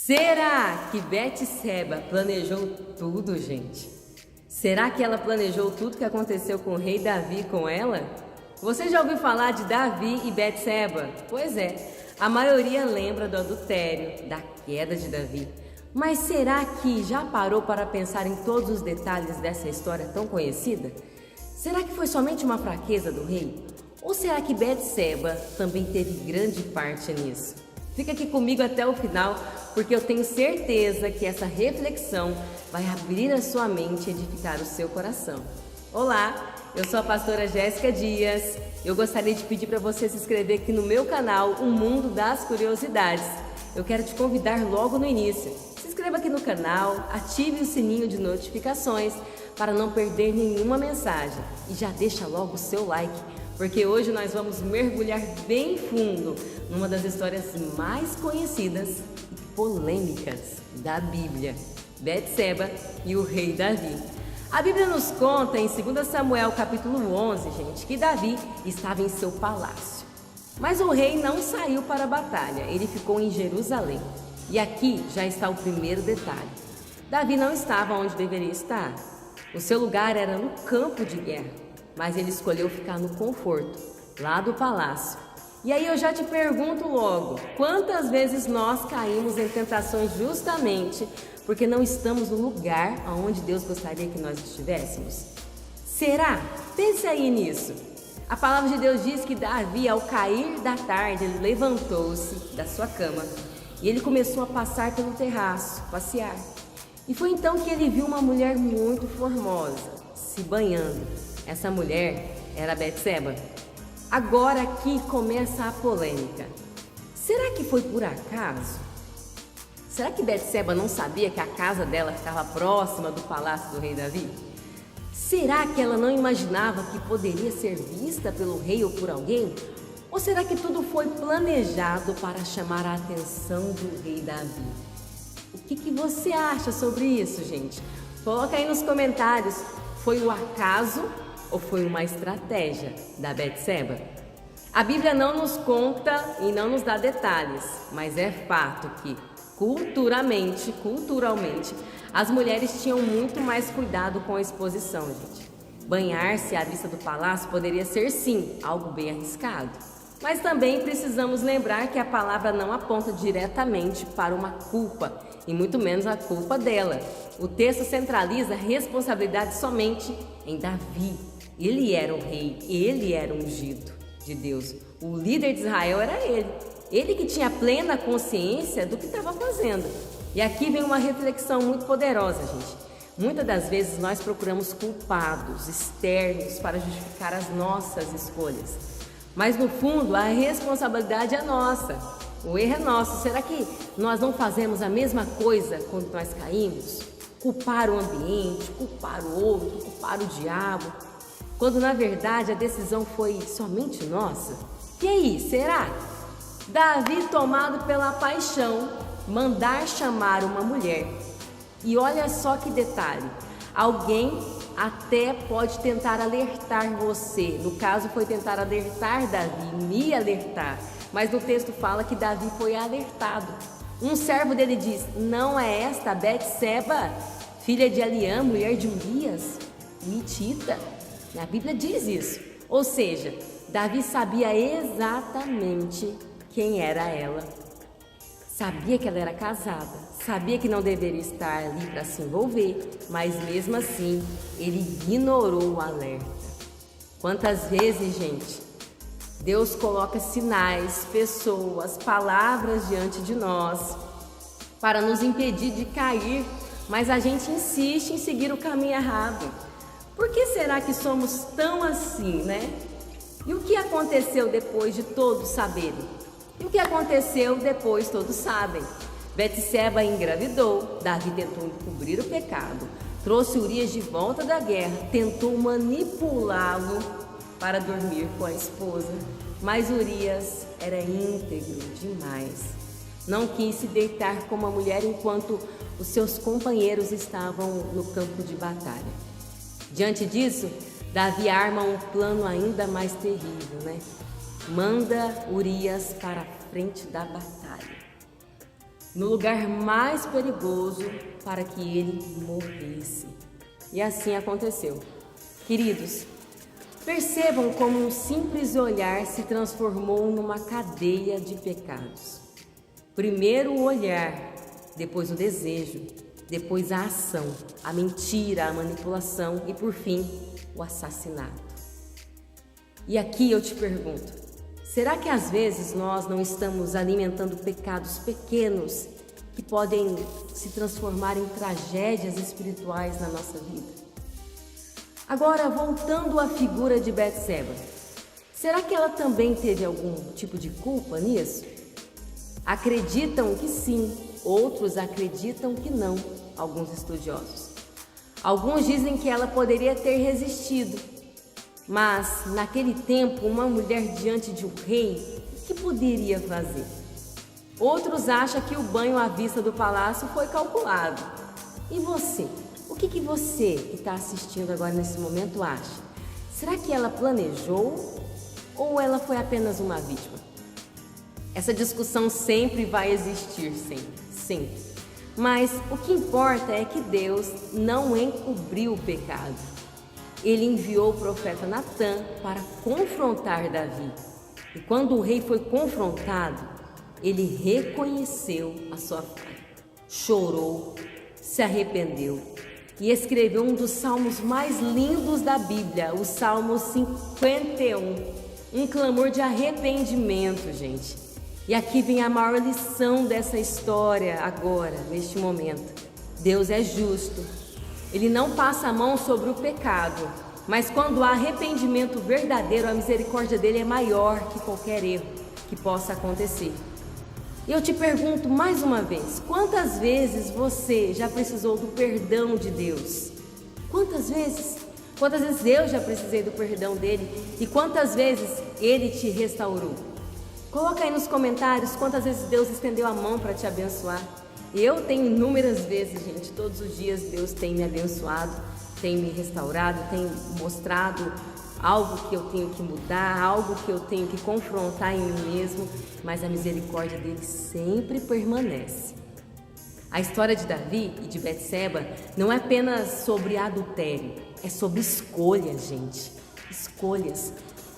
Será que Betseba planejou tudo, gente? Será que ela planejou tudo que aconteceu com o rei Davi e com ela? Você já ouviu falar de Davi e Betseba? Pois é, a maioria lembra do adultério, da queda de Davi. Mas será que já parou para pensar em todos os detalhes dessa história tão conhecida? Será que foi somente uma fraqueza do rei? Ou será que Betseba também teve grande parte nisso? Fica aqui comigo até o final, porque eu tenho certeza que essa reflexão vai abrir a sua mente e edificar o seu coração. Olá, eu sou a pastora Jéssica Dias. Eu gostaria de pedir para você se inscrever aqui no meu canal, O Mundo das Curiosidades. Eu quero te convidar logo no início. Se inscreva aqui no canal, ative o sininho de notificações para não perder nenhuma mensagem. E já deixa logo o seu like, porque hoje nós vamos mergulhar bem fundo numa das histórias mais conhecidas e polêmicas da Bíblia, Betseba e o rei Davi. A Bíblia nos conta em 2 Samuel capítulo 11, gente, que Davi estava em seu palácio. Mas o rei não saiu para a batalha, ele ficou em Jerusalém. E aqui já está o primeiro detalhe. Davi não estava onde deveria estar. O seu lugar era no campo de guerra, mas ele escolheu ficar no conforto, lá do palácio. E aí eu já te pergunto logo, quantas vezes nós caímos em tentações justamente porque não estamos no lugar onde Deus gostaria que nós estivéssemos? Será? Pense aí nisso. A palavra de Deus diz que Davi, ao cair da tarde, ele levantou-se da sua cama e ele começou a passar pelo terraço, passear. E foi então que ele viu uma mulher muito formosa, se banhando. Essa mulher era Betseba. Agora aqui começa a polêmica. Será que foi por acaso? Será que Betseba não sabia que a casa dela ficava próxima do palácio do rei Davi? Será que ela não imaginava que poderia ser vista pelo rei ou por alguém? Ou será que tudo foi planejado para chamar a atenção do rei Davi? O que você acha sobre isso, gente? Coloca aí nos comentários. Foi o acaso ou foi uma estratégia da Betseba? A Bíblia não nos conta e não nos dá detalhes, mas é fato que culturalmente, as mulheres tinham muito mais cuidado com a exposição, gente. Banhar-se à vista do palácio poderia ser sim algo bem arriscado. Mas também precisamos lembrar que a palavra não aponta diretamente para uma culpa, e muito menos a culpa dela. O texto centraliza a responsabilidade somente em Davi. Ele era o rei, ele era o ungido de Deus. O líder de Israel era ele. Ele que tinha plena consciência do que estava fazendo. E aqui vem uma reflexão muito poderosa, gente. Muitas das vezes nós procuramos culpados externos para justificar as nossas escolhas. Mas no fundo a responsabilidade é nossa. O erro é nosso. Será que nós não fazemos a mesma coisa quando nós caímos? Culpar o ambiente, culpar o outro, culpar o diabo, quando na verdade a decisão foi somente nossa? E aí, será? Davi, tomado pela paixão, mandar chamar uma mulher. E olha só que detalhe, alguém até pode tentar alertar você. No caso foi tentar alertar Davi, me alertar. Mas no texto fala que Davi foi alertado. Um servo dele diz: não é esta Betseba, filha de Eliã, mulher de Urias, Mitita? A Bíblia diz isso. Ou seja, Davi sabia exatamente quem era ela. Sabia que ela era casada, sabia que não deveria estar ali para se envolver, mas mesmo assim, ele ignorou o alerta. Quantas vezes, gente, Deus coloca sinais, pessoas, palavras diante de nós para nos impedir de cair, mas a gente insiste em seguir o caminho errado. Por que será que somos tão assim, né? E o que aconteceu depois de todos saberem? E o que aconteceu depois todos sabem? Betseba engravidou, Davi tentou encobrir o pecado, trouxe Urias de volta da guerra, tentou manipulá-lo para dormir com a esposa, mas Urias era íntegro demais. Não quis se deitar com uma mulher enquanto os seus companheiros estavam no campo de batalha. Diante disso, Davi arma um plano ainda mais terrível, né? Manda Urias para a frente da batalha. no lugar mais perigoso para que ele morresse. E assim aconteceu. Queridos, percebam como um simples olhar se transformou numa cadeia de pecados. Primeiro o olhar, depois o desejo, depois a ação, a mentira, a manipulação e, por fim, o assassinato. E aqui eu te pergunto, será que às vezes nós não estamos alimentando pecados pequenos que podem se transformar em tragédias espirituais na nossa vida? Agora, voltando à figura de Betseba, será que ela também teve algum tipo de culpa nisso? Acreditam que sim, outros acreditam que não, alguns estudiosos. Alguns dizem que ela poderia ter resistido, mas naquele tempo uma mulher diante de um rei, o que poderia fazer? Outros acham que o banho à vista do palácio foi calculado. E você? O que você que está assistindo agora nesse momento acha? Será que ela planejou ou ela foi apenas uma vítima? Essa discussão sempre vai existir, sempre. Mas o que importa é que Deus não encobriu o pecado. Ele enviou o profeta Natã para confrontar Davi. E quando o rei foi confrontado, ele reconheceu a sua falha, chorou, se arrependeu e escreveu um dos salmos mais lindos da Bíblia, o Salmo 51, um clamor de arrependimento, gente. E aqui vem a maior lição dessa história agora, neste momento. Deus é justo. Ele não passa a mão sobre o pecado, mas quando há arrependimento verdadeiro, a misericórdia dele é maior que qualquer erro que possa acontecer. E eu te pergunto mais uma vez, quantas vezes você já precisou do perdão de Deus? Quantas vezes? Quantas vezes eu já precisei do perdão dele e quantas vezes ele te restaurou? Coloca aí nos comentários quantas vezes Deus estendeu a mão para te abençoar. Eu tenho inúmeras vezes, gente, todos os dias Deus tem me abençoado, tem me restaurado, tem mostrado algo que eu tenho que mudar, algo que eu tenho que confrontar em mim mesmo, mas a misericórdia dele sempre permanece. A história de Davi e de Betseba não é apenas sobre adultério, é sobre escolhas, gente. Escolhas.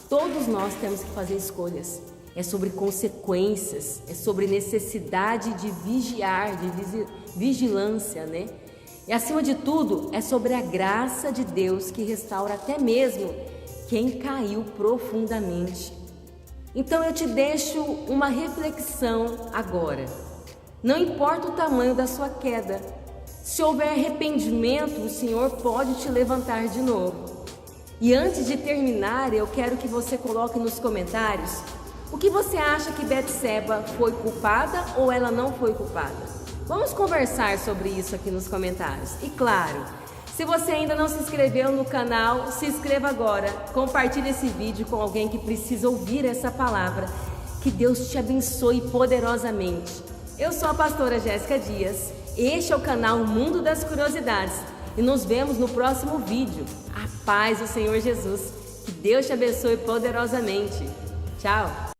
Todos nós temos que fazer escolhas. É sobre consequências, é sobre necessidade de vigiar, de vigilância, né? E acima de tudo, é sobre a graça de Deus que restaura até mesmo quem caiu profundamente. Então eu te deixo uma reflexão agora. Não importa o tamanho da sua queda, se houver arrependimento, o Senhor pode te levantar de novo. E antes de terminar, eu quero que você coloque nos comentários o que você acha que Betseba foi culpada ou ela não foi culpada? Vamos conversar sobre isso aqui nos comentários. E claro, se você ainda não se inscreveu no canal, se inscreva agora. Compartilhe esse vídeo com alguém que precisa ouvir essa palavra. Que Deus te abençoe poderosamente. Eu sou a pastora Jéssica Dias. Este é o canal Mundo das Curiosidades. E nos vemos no próximo vídeo. A paz do Senhor Jesus. Que Deus te abençoe poderosamente. Tchau!